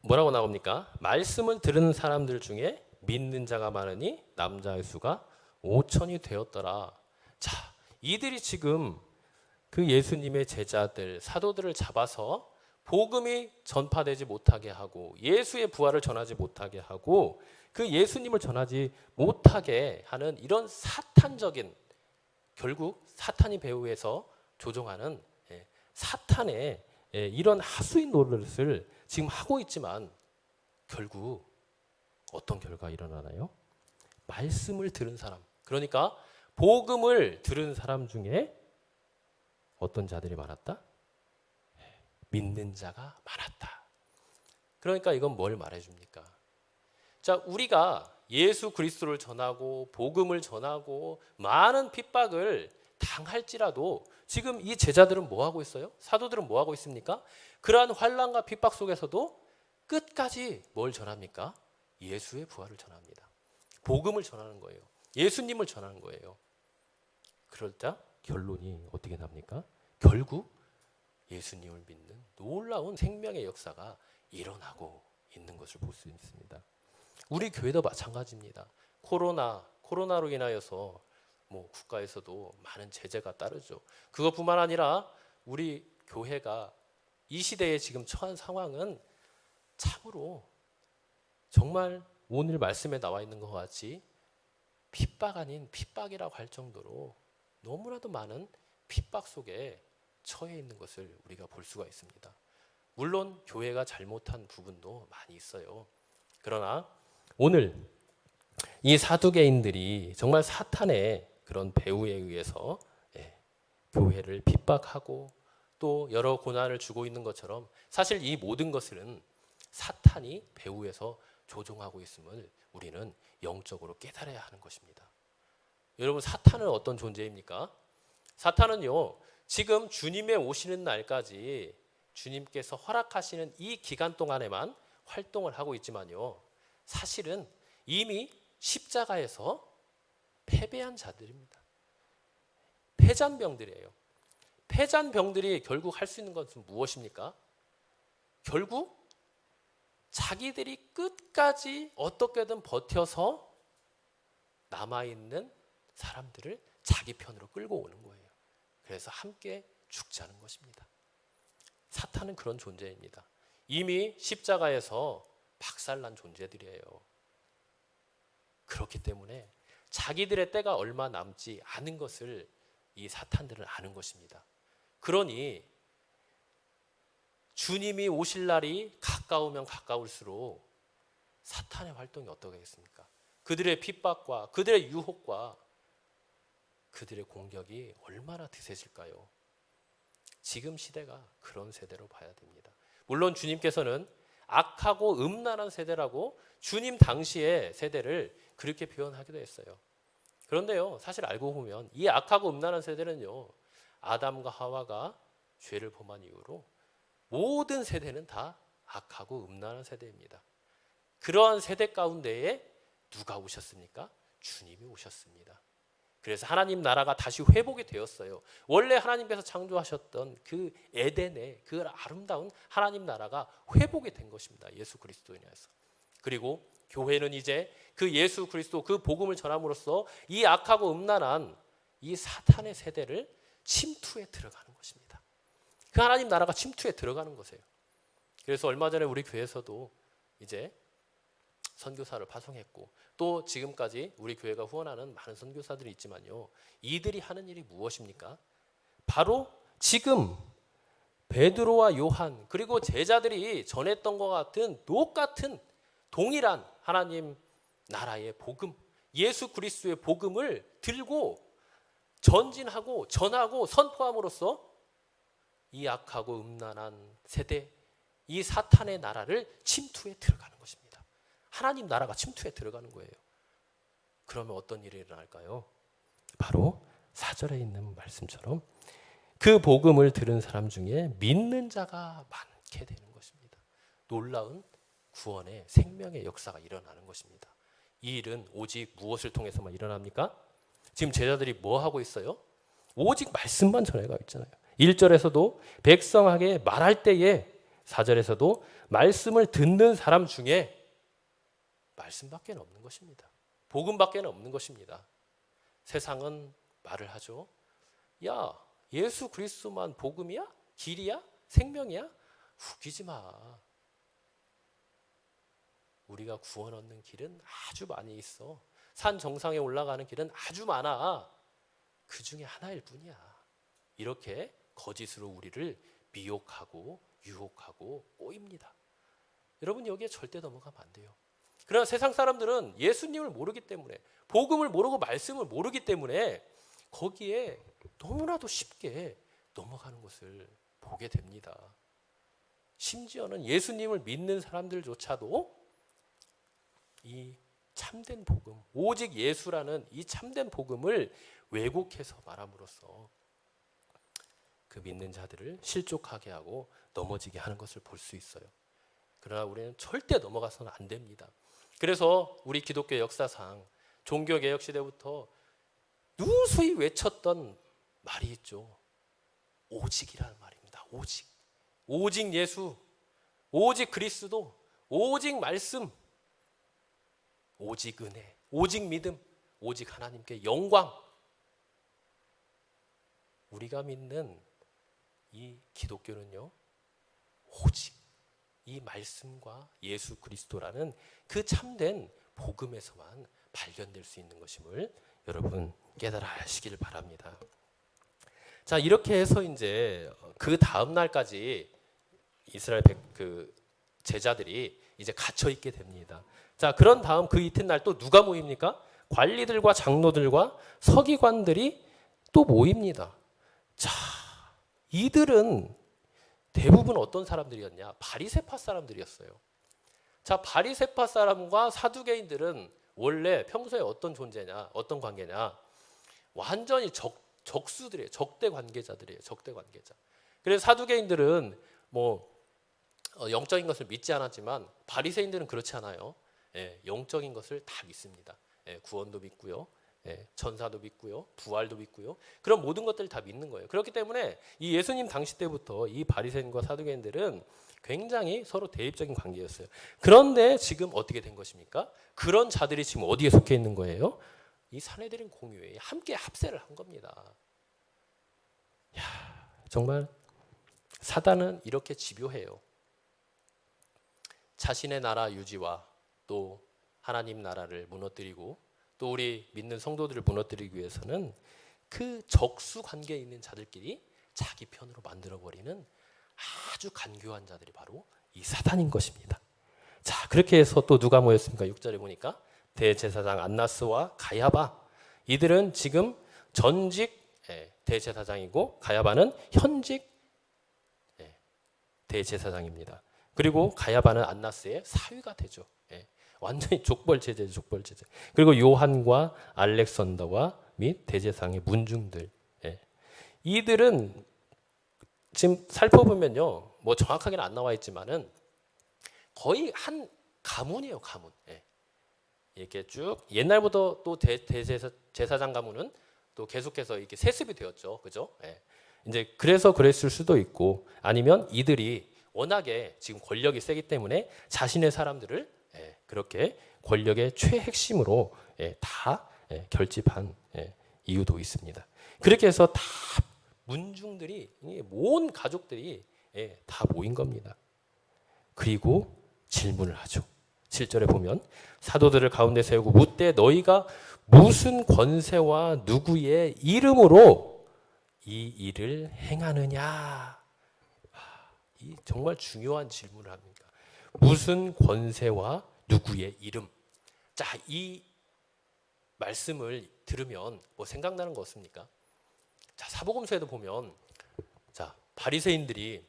뭐라고 나옵니까? 말씀을 들은 사람들 중에 믿는 자가 많으니 남자의 수가 5천이 되었더라. 자, 이들이 지금 그 예수님의 제자들, 사도들을 잡아서 복음이 전파되지 못하게 하고 예수의 부활을 전하지 못하게 하고 그 예수님을 전하지 못하게 하는 이런 사탄적인, 결국 사탄이 배후에서 조종하는 사탄의 이런 하수인 노릇을 지금 하고 있지만 결국 어떤 결과가 일어나나요? 말씀을 들은 사람, 그러니까 복음을 들은 사람 중에 어떤 자들이 많았다? 믿는 자가 많았다. 그러니까 이건 뭘 말해줍니까? 자, 우리가 예수 그리스도를 전하고 복음을 전하고 많은 핍박을 당할지라도 지금 이 제자들은 뭐 하고 있어요? 사도들은 뭐 하고 있습니까? 그러한 환난과 핍박 속에서도 끝까지 뭘 전합니까? 예수의 부활을 전합니다. 복음을 전하는 거예요. 예수님을 전하는 거예요. 그럴 때 결론이 어떻게 납니까? 결국 예수님을 믿는 놀라운 생명의 역사가 일어나고 있는 것을 볼 수 있습니다. 우리 교회도 마찬가지입니다. 코로나로 인하여서 뭐 국가에서도 많은 제재가 따르죠. 그것뿐만 아니라 우리 교회가 이 시대에 지금 처한 상황은 참으로 정말 오늘 말씀에 나와 있는 것 같이 핍박 아닌 핍박이라고 할 정도로 너무나도 많은 핍박 속에 처해 있는 것을 우리가 볼 수가 있습니다. 물론 교회가 잘못한 부분도 많이 있어요. 그러나 오늘 이 사두개인들이 정말 사탄의 그런 배후에 의해서 교회를 핍박하고 또 여러 고난을 주고 있는 것처럼 사실 이 모든 것은 사탄이 배후에서 조종하고 있음을 우리는 영적으로 깨달아야 하는 것입니다. 여러분, 사탄은 어떤 존재입니까? 사탄은요, 지금 주님의 오시는 날까지 주님께서 허락하시는 이 기간 동안에만 활동을 하고 있지만요, 사실은 이미 십자가에서 패배한 자들입니다. 패잔병들이에요. 패잔병들이 결국 할 수 있는 것은 무엇입니까? 결국 자기들이 끝까지 어떻게든 버텨서 남아있는 사람들을 자기 편으로 끌고 오는 거예요. 그래서 함께 죽자는 것입니다. 사탄은 그런 존재입니다. 이미 십자가에서 박살난 존재들이에요. 그렇기 때문에 자기들의 때가 얼마 남지 않은 것을 이 사탄들은 아는 것입니다. 그러니 주님이 오실 날이 가까우면 가까울수록 사탄의 활동이 어떠겠습니까? 그들의 핍박과 그들의 유혹과 그들의 공격이 얼마나 드세질까요? 지금 시대가 그런 세대로 봐야 됩니다. 물론 주님께서는 악하고 음란한 세대라고 주님 당시의 세대를 그렇게 표현하기도 했어요. 그런데요, 사실 알고 보면 이 악하고 음란한 세대는요, 아담과 하와가 죄를 범한 이후로 모든 세대는 다 악하고 음란한 세대입니다. 그러한 세대 가운데에 누가 오셨습니까? 주님이 오셨습니다. 그래서 하나님 나라가 다시 회복이 되었어요. 원래 하나님께서 창조하셨던 그 에덴의 그 아름다운 하나님 나라가 회복이 된 것입니다. 예수 그리스도에 인해서. 그리고 교회는 이제 그 예수 그리스도 그 복음을 전함으로써 이 악하고 음란한 이 사탄의 세대를 침투에 들어가는 것입니다. 그 하나님 나라가 침투에 들어가는 것이에요. 그래서 얼마 전에 우리 교회에서도 이제 선교사를 파송했고 또 지금까지 우리 교회가 후원하는 많은 선교사들이 있지만요. 이들이 하는 일이 무엇입니까? 바로 지금 베드로와 요한 그리고 제자들이 전했던 것 같은 똑같은 동일한 하나님 나라의 복음, 예수 그리스도의 복음을 들고 전진하고 전하고 선포함으로써 이 악하고 음란한 세대, 이 사탄의 나라를 침투에 들어가는 것입니다. 하나님 나라가 침투에 들어가는 거예요. 그러면 어떤 일이 일어날까요? 바로 4절에 있는 말씀처럼 그 복음을 들은 사람 중에 믿는 자가 많게 되는 것입니다. 놀라운 구원의 생명의 역사가 일어나는 것입니다. 이 일은 오직 무엇을 통해서만 일어납니까? 지금 제자들이 뭐 하고 있어요? 오직 말씀만 전해가고 있잖아요. 1절에서도 백성에게 말할 때에 4절에서도 말씀을 듣는 사람 중에 말씀밖에 없는 것입니다. 복음밖에 없는 것입니다. 세상은 말을 하죠. 야, 예수 그리스도만 복음이야? 길이야? 생명이야? 웃기지 마. 우리가 구원 얻는 길은 아주 많이 있어. 산 정상에 올라가는 길은 아주 많아. 그 중에 하나일 뿐이야. 이렇게 거짓으로 우리를 미혹하고 유혹하고 꼬입니다. 여러분 여기에 절대 넘어가면 안 돼요. 그러나 세상 사람들은 예수님을 모르기 때문에 복음을 모르고 말씀을 모르기 때문에 거기에 너무나도 쉽게 넘어가는 것을 보게 됩니다. 심지어는 예수님을 믿는 사람들조차도 이 참된 복음, 오직 예수라는 이 참된 복음을 왜곡해서 말함으로써 그 믿는 자들을 실족하게 하고 넘어지게 하는 것을 볼 수 있어요. 그러나 우리는 절대 넘어가서는 안 됩니다. 그래서 우리 기독교 역사상 종교개혁 시대부터 누수히 외쳤던 말이 있죠. 오직이라는 말입니다. 오직. 오직 예수, 오직 그리스도, 오직 말씀, 오직 은혜, 오직 믿음, 오직 하나님께 영광. 우리가 믿는 이 기독교는요, 오직 이 말씀과 예수 그리스도라는 그 참된 복음에서만 발견될 수 있는 것임을 여러분 깨달아 하시길 바랍니다. 자, 이렇게 해서 이제 그 다음 날까지 이스라엘 그 제자들이 이제 갇혀 있게 됩니다. 자, 그런 다음 그 이튿날 또 누가 모입니까? 관리들과 장로들과 서기관들이 또 모입니다. 자, 이들은 대부분 어떤 사람들이었냐? 바리새파 사람들이었어요. 자, 바리새파 사람과 사두개인들은 원래 평소에 어떤 존재냐? 어떤 관계냐? 완전히 적수들이에요. 적대 관계자들이에요. 적대 관계자. 그래서 사두개인들은 뭐 영적인 것을 믿지 않았지만 바리새인들은 그렇지 않아요. 예, 영적인 것을 다 믿습니다. 예, 구원도 믿고요. 예, 천사도 믿고요. 부활도 믿고요. 그런 모든 것들을 다 믿는 거예요. 그렇기 때문에 이 예수님 당시 때부터 이 바리새인과 사두개인들은 굉장히 서로 대립적인 관계였어요. 그런데 지금 어떻게 된 것입니까? 그런 자들이 지금 어디에 속해 있는 거예요? 이 산헤드린 공유회에 함께 합세를 한 겁니다. 야, 정말 사단은 이렇게 집요해요. 자신의 나라 유지와 또 하나님 나라를 무너뜨리고 또 우리 믿는 성도들을 무너뜨리기 위해서는 그 적수 관계에 있는 자들끼리 자기 편으로 만들어버리는 아주 간교한 자들이 바로 이 사단인 것입니다. 자, 그렇게 해서 또 누가 모였습니까? 6절에 보니까 대제사장 안나스와 가야바, 이들은 지금 전직 대제사장이고 가야바는 현직 대제사장입니다. 그리고 가야바는 안나스의 사위가 되죠. 완전히 족벌제제죠, 족벌제제. 그리고 요한과 알렉산더와 및 대제사장의 문중들, 이들은 지금 살펴보면요, 뭐 정확하게는 안 나와 있지만은 거의 한 가문이에요, 가문. 이렇게 쭉 옛날부터 또 제사장 가문은 또 계속해서 이렇게 세습이 되었죠, 그죠? 이제 그래서 그랬을 수도 있고, 아니면 이들이 워낙에 지금 권력이 세기 때문에 자신의 사람들을 그렇게 권력의 최핵심으로 다 결집한 이유도 있습니다. 그렇게 해서 다 문중들이, 모든 가족들이 다 모인 겁니다. 그리고 질문을 하죠. 7절에 보면 사도들을 가운데 세우고 묻되 너희가 무슨 권세와 누구의 이름으로 이 일을 행하느냐. 이 정말 중요한 질문을 합니다. 무슨 권세와 누구의 이름. 자, 이 말씀을 들으면 뭐 생각나는 거 없습니까? 자, 사복음서에도 보면, 자, 바리새인들이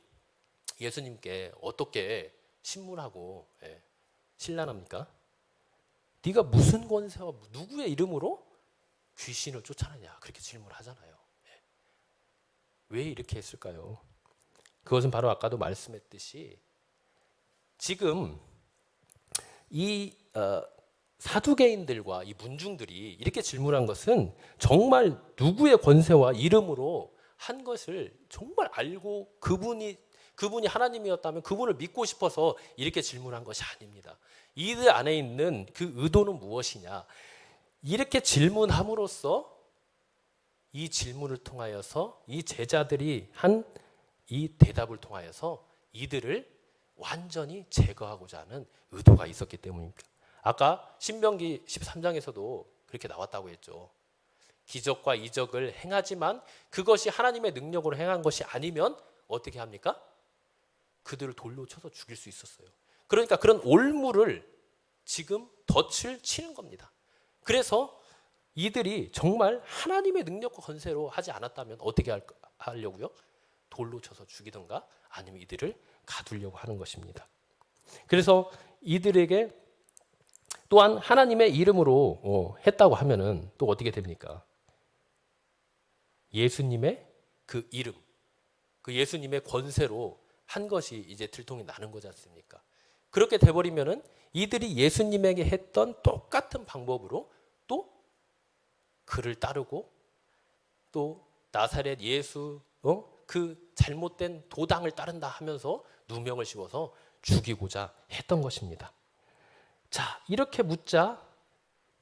예수님께 어떻게 신문하고 신란합니까? 네가 무슨 권세와 누구의 이름으로 귀신을 쫓아내냐, 그렇게 질문을 하잖아요. 왜 이렇게 했을까요? 그것은 바로 아까도 말씀했듯이 지금 이 사두개인들과 이 문중들이 이렇게 질문한 것은 정말 누구의 권세와 이름으로 한 것을 정말 알고 그분이 하나님이었다면 그분을 믿고 싶어서 이렇게 질문한 것이 아닙니다. 이들 안에 있는 그 의도는 무엇이냐, 이렇게 질문함으로써 이 질문을 통하여서 이 제자들이 한 이 대답을 통하여서 이들을 완전히 제거하고자 하는 의도가 있었기 때문입니다. 아까 신명기 13장에서도 그렇게 나왔다고 했죠. 기적과 이적을 행하지만 그것이 하나님의 능력으로 행한 것이 아니면 어떻게 합니까? 그들을 돌로 쳐서 죽일 수 있었어요. 그러니까 그런 올무를 지금 덫을 치는 겁니다. 그래서 이들이 정말 하나님의 능력과 권세로 하지 않았다면 어떻게 하려고요? 돌로 쳐서 죽이든가 아니면 이들을 가두려고 하는 것입니다. 그래서 이들에게 또한 하나님의 이름으로 했다고 하면은 또 어떻게 됩니까? 예수님의 그 이름, 그 예수님의 권세로 한 것이 이제 들통이 나는 거지 않습니까? 그렇게 돼버리면은 이들이 예수님에게 했던 똑같은 방법으로 또 그를 따르고 또 나사렛 예수 그 잘못된 도당을 따른다 하면서 누명을 씌워서 죽이고자 했던 것입니다. 자, 이렇게 묻자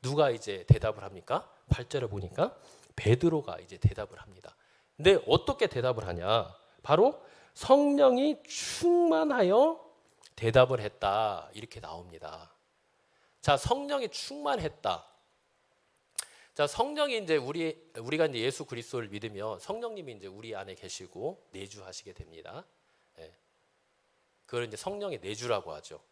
누가 이제 대답을 합니까? 8절에 보니까 베드로가 이제 대답을 합니다. 근데 어떻게 대답을 하냐? 바로 성령이 충만하여 대답을 했다, 이렇게 나옵니다. 자, 성령이 충만했다. 자, 성령이 이제 우리가 이제 예수 그리스도를 믿으면 성령님이 이제 우리 안에 계시고 내주하시게 됩니다. 그걸 이제 성령의 내주라고 하죠.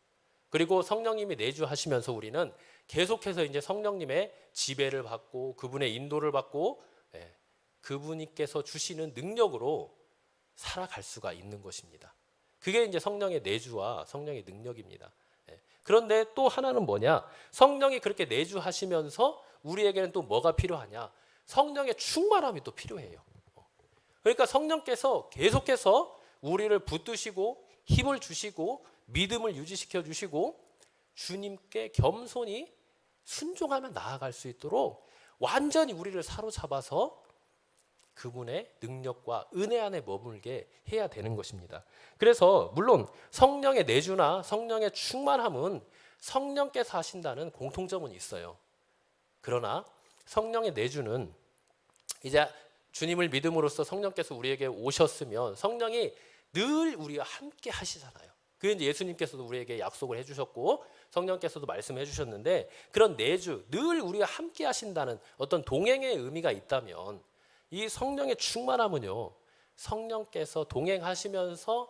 그리고 성령님이 내주하시면서 우리는 계속해서 이제 성령님의 지배를 받고 그분의 인도를 받고 그분께서 주시는 능력으로 살아갈 수가 있는 것입니다. 그게 이제 성령의 내주와 성령의 능력입니다. 그런데 또 하나는 뭐냐? 성령이 그렇게 내주하시면서 우리에게는 또 뭐가 필요하냐? 성령의 충만함이 또 필요해요. 그러니까 성령께서 계속해서 우리를 붙드시고 힘을 주시고 믿음을 유지시켜 주시고 주님께 겸손히 순종하며 나아갈 수 있도록 완전히 우리를 사로잡아서 그분의 능력과 은혜 안에 머물게 해야 되는 것입니다. 그래서 물론 성령의 내주나 성령의 충만함은 성령께서 하신다는 공통점은 있어요. 그러나 성령의 내주는 이제 주님을 믿음으로써 성령께서 우리에게 오셨으면 성령이 늘 우리와 함께 하시잖아요. 그게 이제 예수님께서도 우리에게 약속을 해주셨고 성령께서도 말씀해 주셨는데, 그런 내주, 늘 우리가 함께 하신다는 어떤 동행의 의미가 있다면, 이 성령의 충만함은요, 성령께서 동행하시면서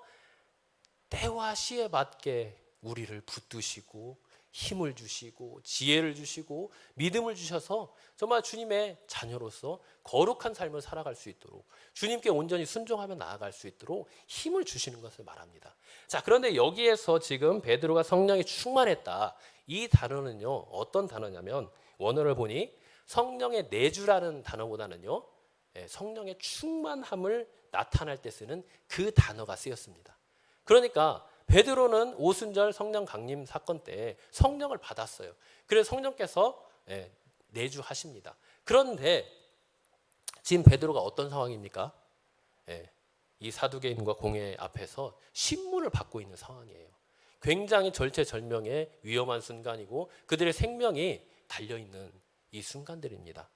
때와 시에 맞게 우리를 붙드시고 힘을 주시고 지혜를 주시고 믿음을 주셔서 정말 주님의 자녀로서 거룩한 삶을 살아갈 수 있도록, 주님께 온전히 순종하며 나아갈 수 있도록 힘을 주시는 것을 말합니다. 자, 그런데 여기에서 지금 베드로가 성령이 충만했다, 이 단어는요 어떤 단어냐면, 원어를 보니 성령의 내주라는 단어보다는요 성령의 충만함을 나타날 때 쓰는 그 단어가 쓰였습니다. 그러니까 베드로는 오순절 성령 강림 사건 때 성령을 받았어요. 그래서 성령께서 내주하십니다. 그런데 지금 베드로가 어떤 상황입니까? 이 사두개인과 공회 앞에서 신문을 받고 있는 상황이에요. 굉장히 절체절명의 위험한 순간이고 그들의 생명이 달려있는 이 순간들입니다.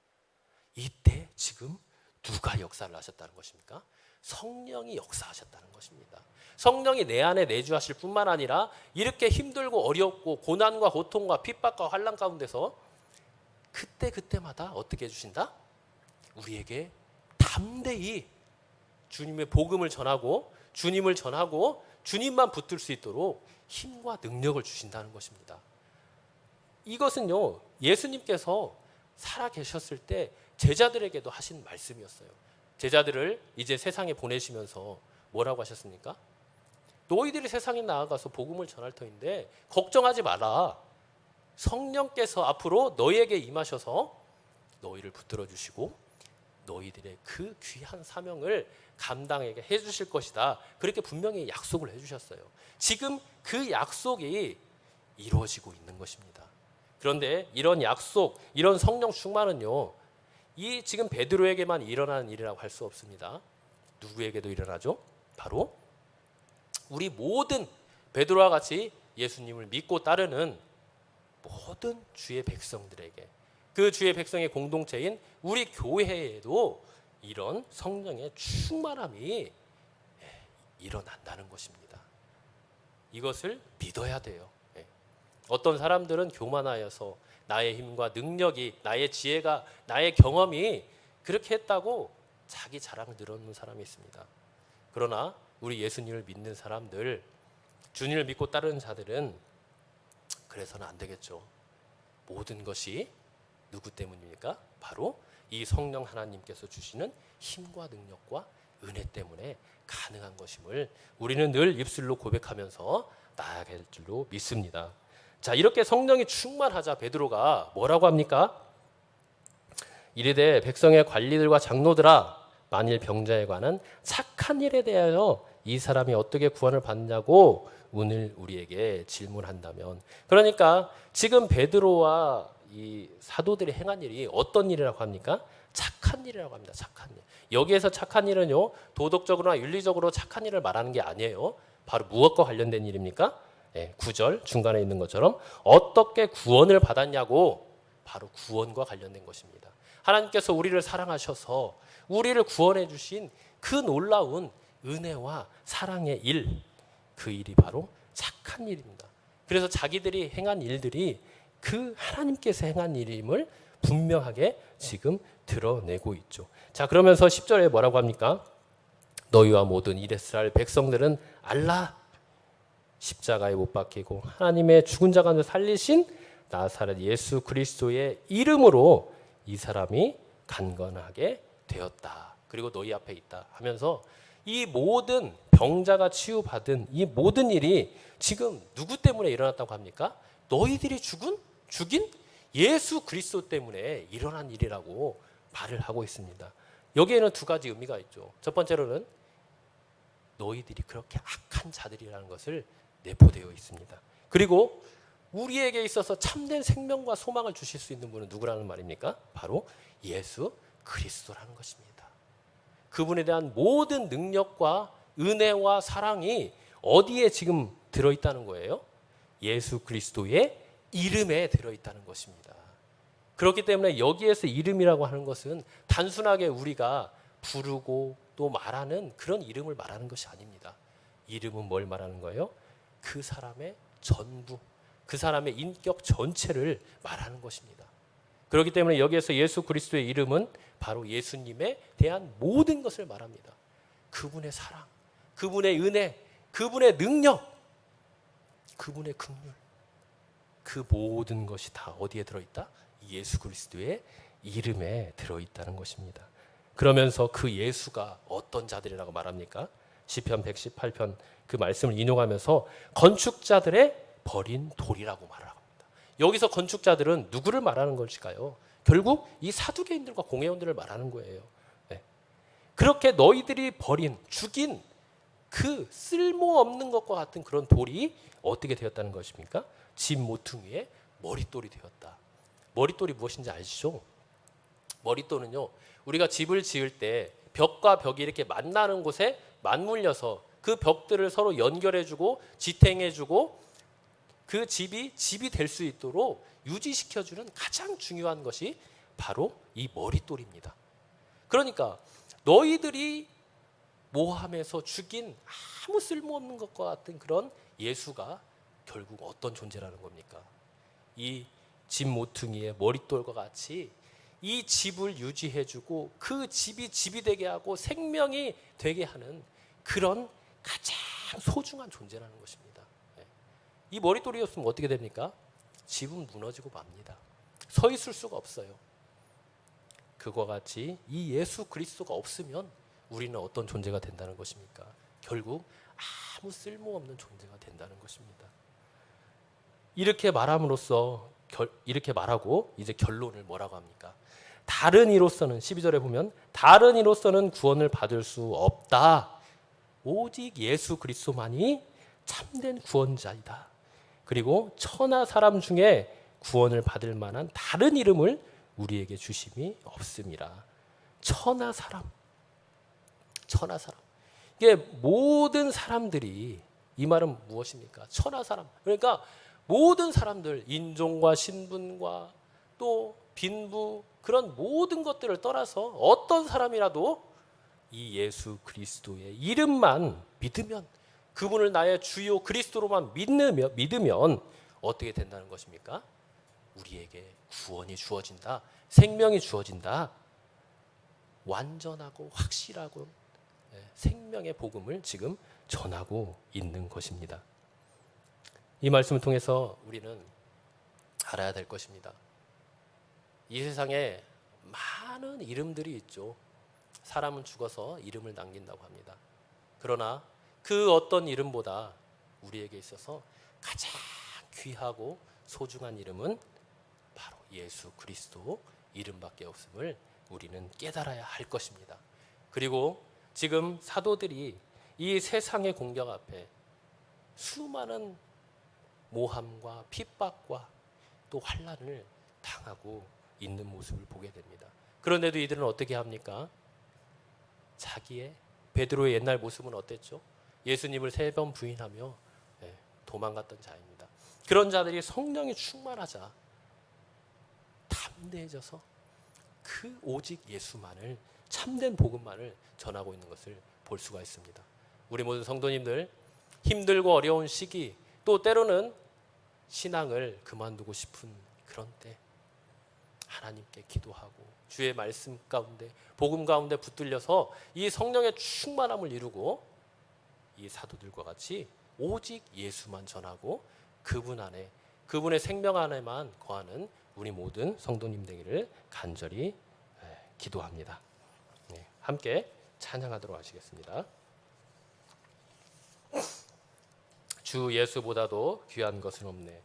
이때 지금 누가 역사를 하셨다는 것입니까? 성령이 역사하셨다는 것입니다. 성령이 내 안에 내주하실 뿐만 아니라 이렇게 힘들고 어렵고 고난과 고통과 핍박과 환난 가운데서 그때마다 어떻게 해주신다? 우리에게 담대히 주님의 복음을 전하고 주님을 전하고 주님만 붙들 수 있도록 힘과 능력을 주신다는 것입니다. 이것은요 예수님께서 살아 계셨을 때 제자들에게도 하신 말씀이었어요. 제자들을 이제 세상에 보내시면서 뭐라고 하셨습니까? 너희들이 세상에 나아가서 복음을 전할 터인데 걱정하지 마라. 성령께서 앞으로 너희에게 임하셔서 너희를 붙들어 주시고 너희들의 그 귀한 사명을 감당하게 해주실 것이다. 그렇게 분명히 약속을 해주셨어요. 지금 그 약속이 이루어지고 있는 것입니다. 그런데 이런 약속, 이런 성령 충만은요, 이 지금 베드로에게만 일어나는 일이라고 할 수 없습니다. 누구에게도 일어나죠? 바로 우리 모든 베드로와 같이 예수님을 믿고 따르는 모든 주의 백성들에게, 그 주의 백성의 공동체인 우리 교회에도 이런 성령의 충만함이 일어난다는 것입니다. 이것을 믿어야 돼요. 어떤 사람들은 교만하여서 나의 힘과 능력이, 나의 지혜가, 나의 경험이 그렇게 했다고 자기 자랑을 늘어놓는 사람이 있습니다. 그러나 우리 예수님을 믿는 사람들, 주님을 믿고 따르는 자들은 그래서는 안 되겠죠. 모든 것이 누구 때문입니까? 바로 이 성령 하나님께서 주시는 힘과 능력과 은혜 때문에 가능한 것임을 우리는 늘 입술로 고백하면서 나아갈 줄로 믿습니다. 자, 이렇게 성령이 충만하자 베드로가 뭐라고 합니까? 이르되 백성의 관리들과 장로들아, 만일 병자에 관한 착한 일에 대하여 이 사람이 어떻게 구원을 받냐고 오늘 우리에게 질문한다면, 그러니까 지금 베드로와 이 사도들이 행한 일이 어떤 일이라고 합니까? 착한 일이라고 합니다. 착한 일. 여기에서 착한 일은요, 도덕적으로나 윤리적으로 착한 일을 말하는 게 아니에요. 바로 무엇과 관련된 일입니까? 9절 중간에 있는 것처럼 어떻게 구원을 받았냐고, 바로 구원과 관련된 것입니다. 하나님께서 우리를 사랑하셔서 우리를 구원해 주신 그 놀라운 은혜와 사랑의 일, 그 일이 바로 착한 일입니다. 그래서 자기들이 행한 일들이 그 하나님께서 행한 일임을 분명하게 지금 드러내고 있죠. 자, 그러면서 10절에 뭐라고 합니까? 너희와 모든 이스라엘 백성들은 알라, 십자가에 못 박히고 하나님의 죽은 자 가운데 살리신 나사렛 예수 그리스도의 이름으로 이 사람이 강건하게 되었다. 그리고 너희 앞에 있다 하면서 이 모든 병자가 치유받은 이 모든 일이 지금 누구 때문에 일어났다고 합니까? 너희들이 죽인 예수 그리스도 때문에 일어난 일이라고 말을 하고 있습니다. 여기에는 두 가지 의미가 있죠. 첫 번째로는 너희들이 그렇게 악한 자들이라는 것을 내포되어 있습니다. 그리고 우리에게 있어서 참된 생명과 소망을 주실 수 있는 분은 누구라는 말입니까? 바로 예수 그리스도라는 것입니다. 그분에 대한 모든 능력과 은혜와 사랑이 어디에 지금 들어있다는 거예요? 예수 그리스도의 이름에 들어있다는 것입니다. 그렇기 때문에 여기에서 이름이라고 하는 것은 단순하게 우리가 부르고 또 말하는 그런 이름을 말하는 것이 아닙니다. 이름은 뭘 말하는 거예요? 그 사람의 전부, 그 사람의 인격 전체를 말하는 것입니다. 그렇기 때문에 여기에서 예수 그리스도의 이름은 바로 예수님에 대한 모든 것을 말합니다. 그분의 사랑, 그분의 은혜, 그분의 능력, 그분의 긍휼, 그 모든 것이 다 어디에 들어있다? 예수 그리스도의 이름에 들어있다는 것입니다. 그러면서 그 예수가 어떤 자들이라고 말합니까? 시편 118편 그 말씀을 인용하면서 건축자들의 버린 돌이라고 말을 합니다. 여기서 건축자들은 누구를 말하는 것일까요? 결국 이 사두개인들과 공회원들을 말하는 거예요. 네. 그렇게 너희들이 버린, 죽인 그 쓸모없는 것과 같은 그런 돌이 어떻게 되었다는 것입니까? 집 모퉁이의 머릿돌이 되었다. 머릿돌이 무엇인지 아시죠? 머릿돌은요, 우리가 집을 지을 때 벽과 벽이 이렇게 만나는 곳에 맞물려서 그 벽들을 서로 연결해주고 지탱해주고 그 집이 될 수 있도록 유지시켜주는 가장 중요한 것이 바로 이 머릿돌입니다. 그러니까 너희들이 모함에서 죽인 아무 쓸모없는 것과 같은 그런 예수가 결국 어떤 존재라는 겁니까? 이 집 모퉁이의 머릿돌과 같이 이 집을 유지해주고 그 집이 되게 하고 생명이 되게 하는 그런 가장 소중한 존재라는 것입니다. 이 머릿돌이 없으면 어떻게 됩니까? 집은 무너지고 맙니다. 서 있을 수가 없어요. 그와 같이 이 예수 그리스도가 없으면 우리는 어떤 존재가 된다는 것입니까? 결국 아무 쓸모없는 존재가 된다는 것입니다. 이렇게 말함으로써 이렇게 말하고 이제 결론을 뭐라고 합니까? 다른 이로서는 12절에 보면 다른 이로서는 구원을 받을 수 없다. 오직 예수 그리스도만이 참된 구원자이다. 그리고 천하 사람 중에 구원을 받을 만한 다른 이름을 우리에게 주심이 없습니다. 천하 사람. 이게 모든 사람들이, 이 말은 무엇입니까? 천하 사람. 그러니까 모든 사람들, 인종과 신분과 또 빈부, 그런 모든 것들을 떠나서 어떤 사람이라도 이 예수 그리스도의 이름만 믿으면, 그분을 나의 주요 그리스도로만 믿으면 어떻게 된다는 것입니까? 우리에게 구원이 주어진다. 생명이 주어진다. 완전하고 확실하고 생명의 복음을 지금 전하고 있는 것입니다. 이 말씀을 통해서 우리는 알아야 될 것입니다. 이 세상에 많은 이름들이 있죠. 사람은 죽어서 이름을 남긴다고 합니다. 그러나 그 어떤 이름보다 우리에게 있어서 가장 귀하고 소중한 이름은 바로 예수 그리스도 이름밖에 없음을 우리는 깨달아야 할 것입니다. 그리고 지금 사도들이 이 세상의 공격 앞에 수많은 모함과 핍박과 또 환난을 당하고 있는 모습을 보게 됩니다. 그런데도 이들은 어떻게 합니까? 자기의 베드로의 옛날 모습은 어땠죠? 예수님을 3번 부인하며 도망갔던 자입니다. 그런 자들이 성령이 충만하자 담대해져서 그 오직 예수만을, 참된 복음만을 전하고 있는 것을 볼 수가 있습니다. 우리 모든 성도님들, 힘들고 어려운 시기, 또 때로는 신앙을 그만두고 싶은 그런 때 하나님께 기도하고 주의 말씀 가운데, 복음 가운데 붙들려서 이 성령의 충만함을 이루고 이 사도들과 같이 오직 예수만 전하고 그분 안에, 그분의 생명 안에만 거하는 우리 모든 성도님 되기를 간절히 기도합니다. 함께 찬양하도록 하시겠습니다. 주 예수보다도 귀한 것은 없네.